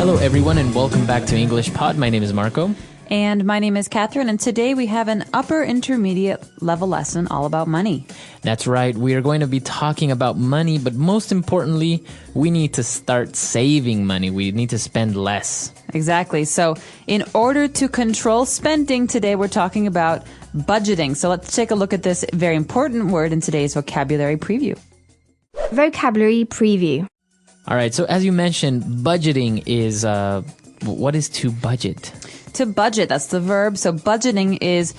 Hello, everyone, and welcome back to English Pod. My name is Marco. And my name is Catherine, and today we have an upper intermediate level lesson all about money. That's right. We are going to be talking about money, but most importantly, we need to start saving money. We need to spend less. Exactly. So in order to control spending, today we're talking about budgeting. So let's take a look at this very important word in today's vocabulary preview. Vocabulary preview. All right. So as you mentioned, budgeting is, what is to budget? To budget, that's the verb. So budgeting is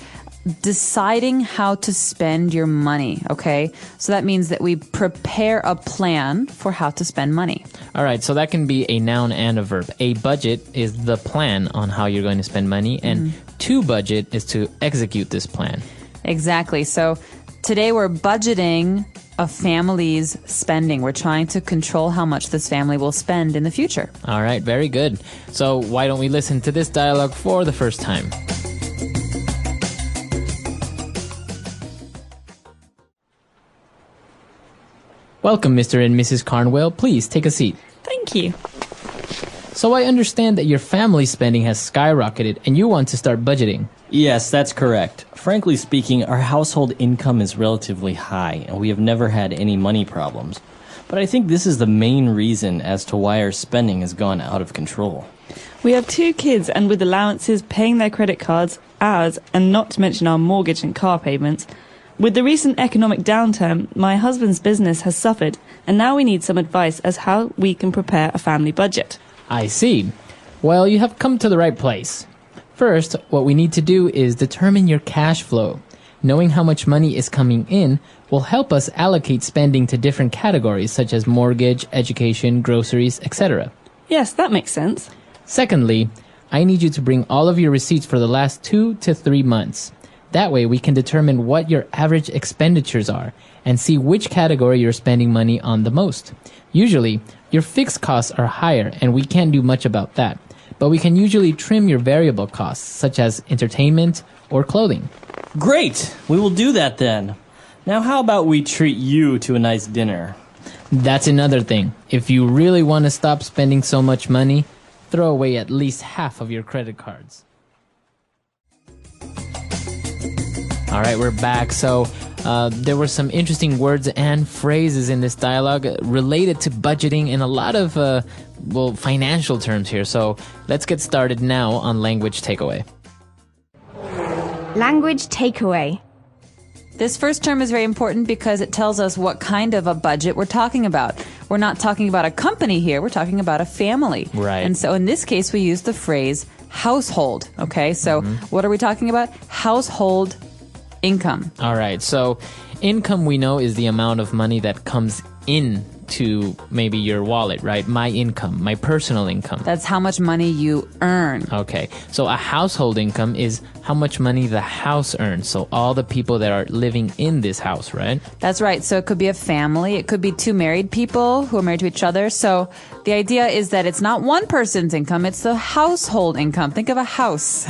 deciding how to spend your money, okay? So that means that we prepare a plan for how to spend money. All right, so that can be a noun and a verb. A budget is the plan on how you're going to spend money, and to budget is to execute this plan. Exactly. So today we're budgeting a family's spending. We're trying to control how much this family will spend in the future. All right, very good. So why don't we listen to this dialogue for the first time? Welcome, Mr. and Mrs. Carnwell. Please take a seat. Thank you. So I understand that your family spending has skyrocketed and you want to start budgeting. Yes, that's correct. Frankly speaking, our household income is relatively high, and we have never had any money problems. But I think this is the main reason as to why our spending has gone out of control. We have 2 kids, and with allowances, paying their credit cards, ours, and not to mention our mortgage and car payments, with the recent economic downturn, my husband's business has suffered, and now we need some advice as how we can prepare a family budget. I see. Well, you have come to the right place. First, what we need to do is determine your cash flow. Knowing how much money is coming in will help us allocate spending to different categories such as mortgage, education, groceries, etc. Yes, that makes sense. Secondly, I need you to bring all of your receipts for the last 2 to 3 months. That way we can determine what your average expenditures are and see which category you're spending money on the most. Usually, your fixed costs are higher and we can't do much about that. But we can usually trim your variable costs, such as entertainment or clothing. Great! We will do that then. Now how about we treat you to a nice dinner? That's another thing. If you really want to stop spending so much money, throw away at least half of your credit cards. All right, we're back. So there were some interesting words and phrases in this dialogue related to budgeting and a lot of, financial terms here. So let's get started now on language takeaway. Language takeaway. This first term is very important because it tells us what kind of a budget we're talking about. We're not talking about a company here. We're talking about a family. Right. And so in this case, we use the phrase household. Okay, so what are we talking about? Household income. All right. So income, we know, is the amount of money that comes in to maybe your wallet, right? My income, my personal income. That's how much money you earn. Okay. So a household income is how much money the house earns. So all the people that are living in this house, right? That's right. So it could be a family. It could be 2 married people who are married to each other. So the idea is that it's not one person's income. It's the household income. Think of a house.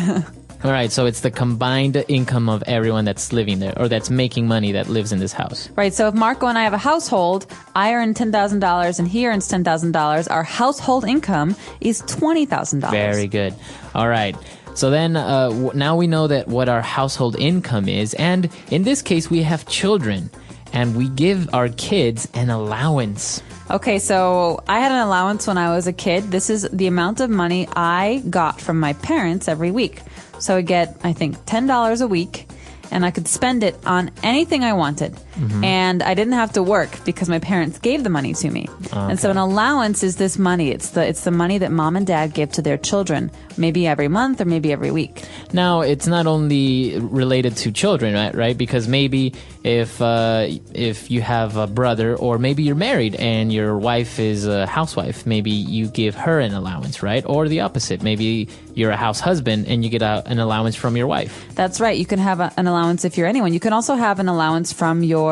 All right, so it's the combined income of everyone that's living there or that's making money that lives in this house. Right, so if Marco and I have a household, I earn $10,000 and he earns $10,000. Our household income is $20,000. Very good. All right. So then now we know that what our household income is. And in this case, we have children and we give our kids an allowance. Okay, so I had an allowance when I was a kid. This is the amount of money I got from my parents every week. So I get, I think, $10 a week, and I could spend it on anything I wanted. And I didn't have to work because my parents gave the money to me. Okay. And so an allowance is this money. It's the money that mom and dad give to their children, maybe every month or maybe every week. Now, it's not only related to children, right? Because maybe if you have a brother or maybe you're married and your wife is a housewife, maybe you give her an allowance, right? Or the opposite. Maybe you're a house husband and you get an allowance from your wife. That's right. You can have an allowance if you're anyone. You can also have an allowance from your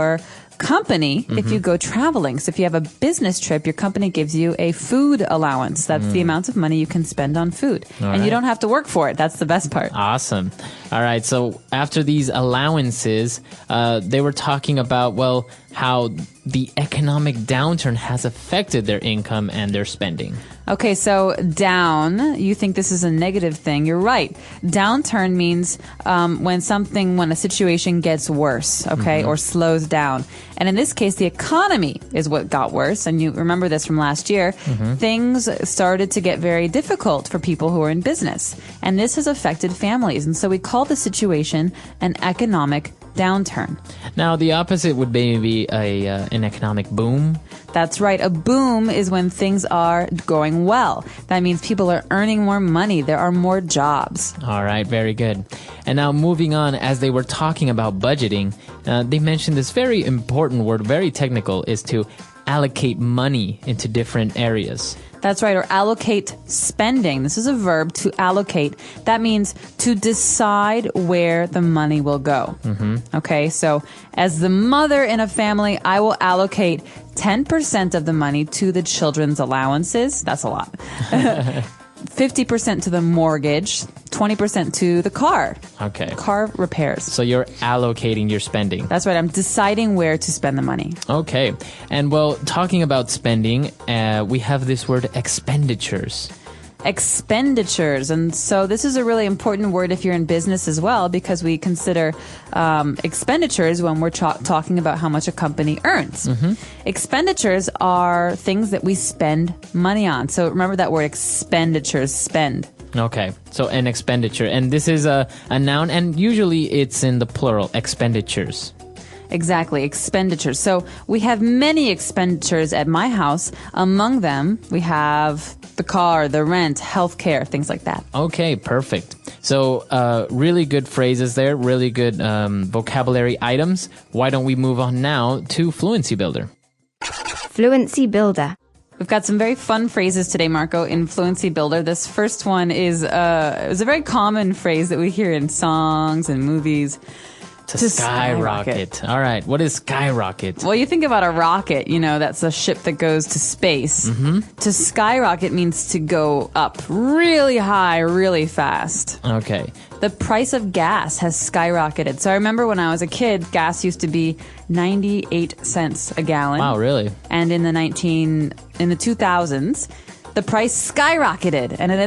company if you go traveling. So if you have a business trip, your company gives you a food allowance. That's the amount of money you can spend on food. And you don't have to work for it. That's the best part. Awesome. All right. So after these allowances, they were talking about, well, how the economic downturn has affected their income and their spending. Okay, so down, you think this is a negative thing. You're right. Downturn means when a situation gets worse, okay, or slows down. And in this case, the economy is what got worse. And you remember this from last year. Things started to get very difficult for people who are in business. And this has affected families. And so we call the situation an economic downturn. Now, the opposite would maybe an economic boom. That's right. A boom is when things are going well. That means people are earning more money. There are more jobs. All right, very good. And now moving on, as they were talking about budgeting, they mentioned this very important word, very technical, is to allocate money into different areas. That's right, or allocate spending. This is a verb, to allocate. That means to decide where the money will go. Okay, so as the mother in a family, I will allocate 10% of the money to the children's allowances. That's a lot. 50% to the mortgage, 20% to the car. Okay. Car repairs. So you're allocating your spending. That's right. I'm deciding where to spend the money. Okay. And well, talking about spending, we have this word expenditures. Expenditures. And so this is a really important word if you're in business as well, because we consider expenditures when we're talking about how much a company earns. Expenditures are things that we spend money on. So remember that word expenditures, spend. Okay, so an expenditure. And this is a noun, and usually it's in the plural, expenditures. Exactly, expenditures. So we have many expenditures at my house. Among them, we have the car, the rent, healthcare, things like that. Okay, perfect. So really good phrases there, really good vocabulary items. Why don't we move on now to Fluency Builder? Fluency Builder. We've got some very fun phrases today, Marco, in Fluency Builder. This first one is a very common phrase that we hear in songs and movies. To skyrocket. All right. What is skyrocket? Well, you think about a rocket, that's a ship that goes to space. To skyrocket means to go up really high, really fast. Okay. The price of gas has skyrocketed. So I remember when I was a kid, gas used to be 98 cents a gallon. Wow, really? And in the 2000s, the price skyrocketed, and it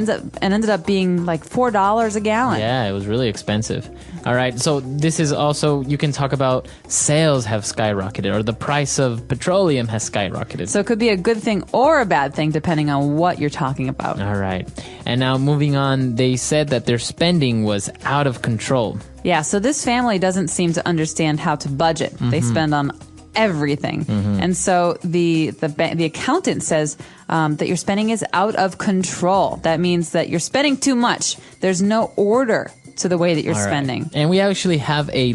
ended up being like $4 a gallon. Yeah, it was really expensive. All right, so this is also, you can talk about sales have skyrocketed, or the price of petroleum has skyrocketed. So it could be a good thing or a bad thing depending on what you're talking about. All right. And now moving on, they said that their spending was out of control. Yeah, so this family doesn't seem to understand how to budget. They spend on everything. And so the accountant says that your spending is out of control. That means that you're spending too much. There's no order to the way that you're spending. And we actually have a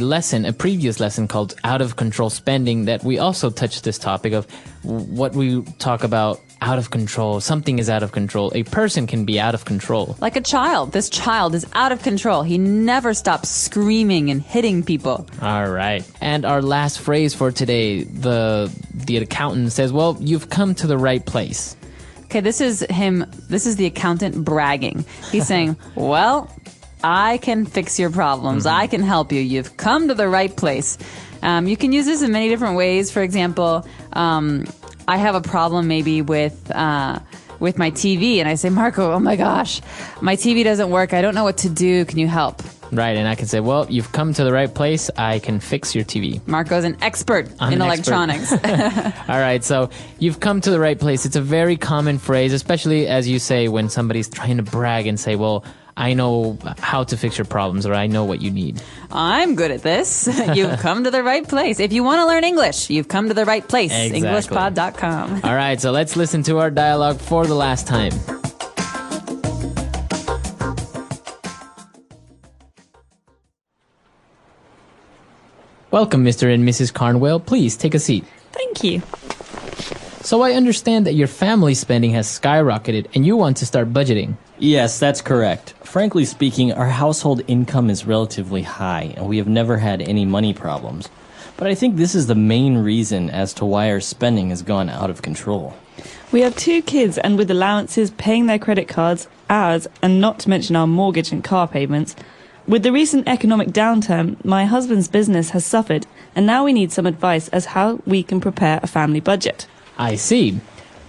previous lesson called Out of Control Spending, that we also touched this topic of what we talk about out of control. Something is out of control. A person can be out of control. Like a child. This child is out of control. He never stops screaming and hitting people. All right. And our last phrase for today, the accountant says, well, you've come to the right place. Okay, this is the accountant bragging. He's saying, well, I can fix your problems. I can help you. You've come to the right place. You can use this in many different ways. For example, I have a problem maybe with my TV, and I say, Marco, oh my gosh, my TV doesn't work. I don't know what to do. Can you help? Right, and I can say, well, you've come to the right place. I can fix your TV. Marco's an expert in electronics. All right, so you've come to the right place. It's a very common phrase, especially as you say when somebody's trying to brag and say, well, I know how to fix your problems, or I know what you need. I'm good at this. You've come to the right place. If you want to learn English, you've come to the right place. Exactly. Englishpod.com. All right, so let's listen to our dialogue for the last time. Welcome, Mr. and Mrs. Carnwell. Please take a seat. Thank you. So I understand that your family spending has skyrocketed and you want to start budgeting. Yes, that's correct. Frankly speaking, our household income is relatively high, and we have never had any money problems. But I think this is the main reason as to why our spending has gone out of control. We have 2 kids, and with allowances, paying their credit cards, ours, and not to mention our mortgage and car payments, with the recent economic downturn, my husband's business has suffered, and now we need some advice as how we can prepare a family budget. I see.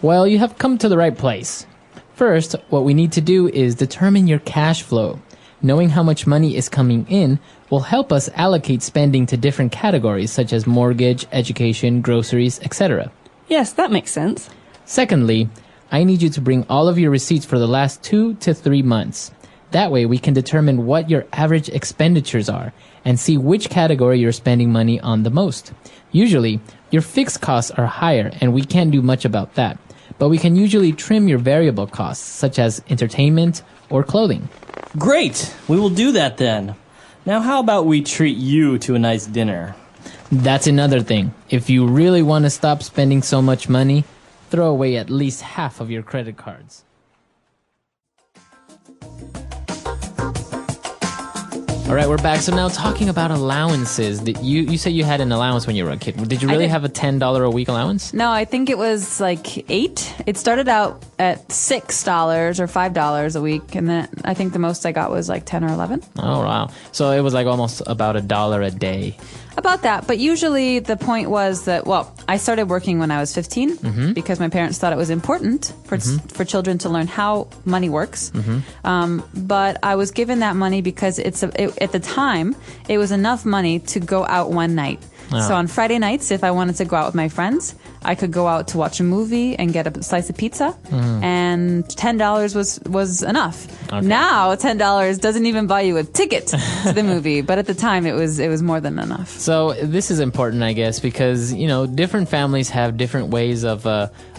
Well, you have come to the right place. First, what we need to do is determine your cash flow. Knowing how much money is coming in will help us allocate spending to different categories such as mortgage, education, groceries, etc. Yes, that makes sense. Secondly, I need you to bring all of your receipts for the last 2 to 3 months. That way we can determine what your average expenditures are and see which category you're spending money on the most. Usually, your fixed costs are higher and we can't do much about that, but we can usually trim your variable costs such as entertainment or clothing. Great! We will do that then. Now how about we treat you to a nice dinner? That's another thing. If you really want to stop spending so much money, throw away at least half of your credit cards. All right, we're back. So now talking about allowances. You said you had an allowance when you were a kid. Did you really have a $10 a week allowance? No, I think it was like 8. It started out at $6 or $5 a week, and then I think the most I got was like 10 or 11. Oh, wow. So it was like almost about $1 a day. About that, but usually the point was that, well, I started working when I was 15 because my parents thought it was important for children to learn how money works. But I was given that money because at the time, it was enough money to go out one night. So on Friday nights, if I wanted to go out with my friends, I could go out to watch a movie and get a slice of pizza, and $10 was enough. Okay. Now $10 doesn't even buy you a ticket to the movie, but at the time it was more than enough. So this is important, I guess, because different families have different ways of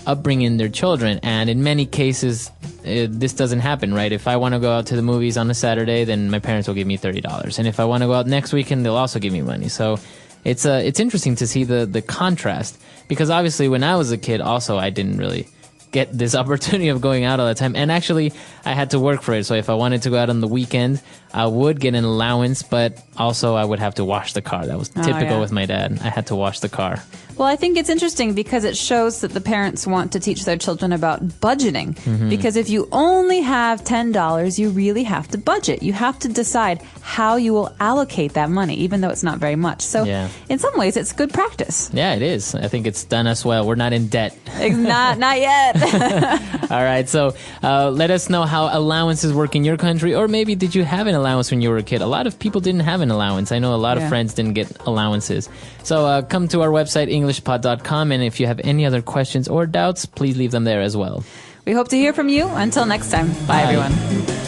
upbringing their children, and in many cases this doesn't happen, right? If I want to go out to the movies on a Saturday, then my parents will give me $30, and if I want to go out next weekend, they'll also give me money. So it's interesting to see the contrast, because obviously when I was a kid also I didn't really get this opportunity of going out all the time, and actually I had to work for it. So if I wanted to go out on the weekend, I would get an allowance, but also I would have to wash the car. That was typical with my dad. I had to wash the car. Well, I think it's interesting because it shows that the parents want to teach their children about budgeting. Because if you only have $10, you really have to budget. You have to decide how you will allocate that money, even though it's not very much. So in some ways, it's good practice. Yeah, it is. I think it's done us well. We're not in debt. Not yet. All right. So let us know how allowances work in your country, or maybe did you have an allowance when you were a kid? A lot of people didn't have an allowance. I know a lot of friends didn't get allowances. So come to our website, EnglishPod.com, and if you have any other questions or doubts, please leave them there as well. We hope to hear from you. Until next time. Bye. Everyone.